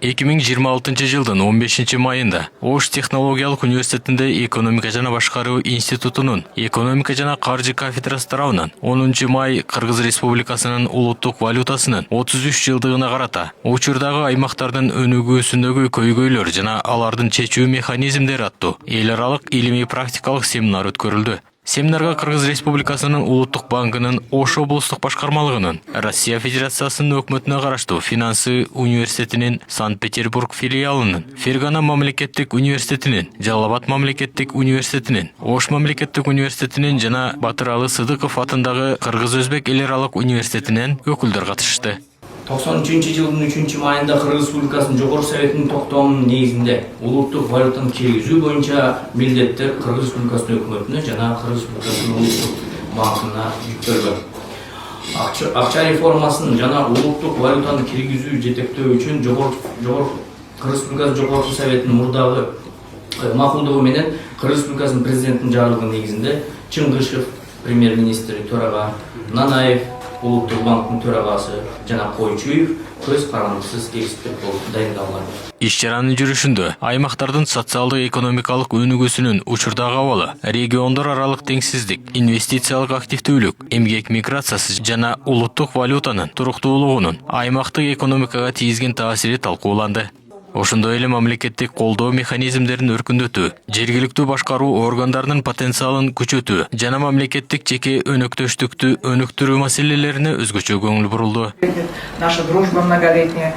2026-жылдын 15-майында Ош технологиялык университетинде экономика жана башкаруу институтунун экономика жана каржы кафедрасы тарабынан 10-май Кыргыз Республикасынын улуттук валютасынын 33 жылдыгына карата учурдагы аймактардын өнүгүүсүндөгү көйгөйлөр жана алардын чечүү механизмдери аттуу эл аралык илимий практикалык семинар өткөрүлдү. Семинарга Кыргыз Республикасынын Улуттук банкынын Ош облустук башкармалыгынын, Россия Федерациясынын өкмөтүнө караштуу Финансы университетинин Санкт-Петербург филиалынын, Фергана мамлекеттик университетинин, Жалал-Абад мамлекеттик университетинин, Ош мамлекеттик университетинин жана Батыралы Сыдыков атындагы Кыргыз-Өзбек эл аралык университетинен өкүлдөр катышты. 93-жылдын 3-майында Кыргыз Республикасынын Жогорку Советинин токтомунун негизинде улуттук валютаны киргизүү боюнча милдеттер Кыргыз Республикасынын өкмөтүнө жана Кыргыз Республикасынын улуттук банкына жүктөлгөн. Акча реформасынын жана улуттук валютаны киргизүү жетектөө үчүн Кыргыз Республикасынын Жогорку Советинин мурдагы макулдугу менен Кыргыз Республикасынын президентинин жарлыгы негизинде Чыңгышев премьер-министри төрага, Нанаев Улуттук банктын төрагасы жана Койчуев көз карандысыз эксперт болуп дайындалган. Иш-чаранын жүрүшүндө аймактардын социалдык экономикалык өнүгүүсүнүн учурдагы абалы, региондор аралык теңсиздик, инвестициялык активдүүлүк, эмгек миграциясы жана улуттук валютанын туруктуулугунун аймактык экономикага тийгизген таасири талкууланды. Ошондой эле мамлекеттик колдоо механизмдерин өркүндөтүү, жергиликтүү башкаруу органдарынын потенциалын күчөтүү жана мамлекеттик жеке өнөктөштүктү өнүктүрүү маселелерине өзгөчө көңүл бурулду. Наша дружба многолетняя.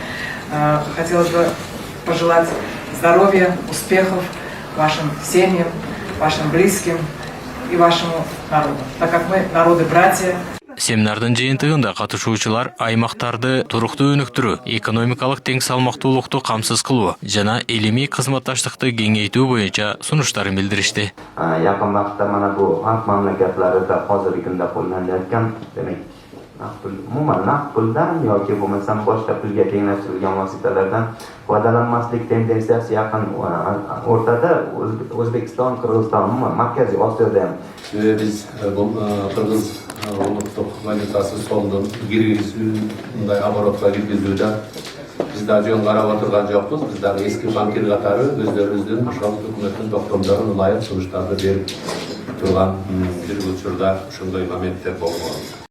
Хотелось бы пожелать здоровья, успехов вашим семьям, вашим близким и вашему народу, так как мы народы-братья. Семинардын жыйынтыгында катышуучулар аймактарды туруктуу өнүктүрүү, экономикалык тең салмактуулукту камсыз кылуу жана илимий кызматташтыкты кеңейтүү боюнча сунуштарын билдиришти. Yaqin vaqtda mana bu Ant mamlakatlarida hozirgi kunda qo'llanilayotgan, demak, umuman naqd puldan yoki bo'lmasam boshqa pulga tenglashtirilgan vositalardan foydalanmaslik tendensiyasi yaqin o'rtada O'zbekiston, Qirg'iziston, umuman Markaziy Osiyoda ham biz Qirg'iz улуттук валютасы сомдун киргизүүндай оборотко киргизүүдө биз да жөн карап отурган жокпуз. Биз дагы эски банкир катары өздөрүбүздүн ошол өкмөттүн токтомдорун ылайык сунуштарды берип турган бир учурда ошондой моменттер болгон.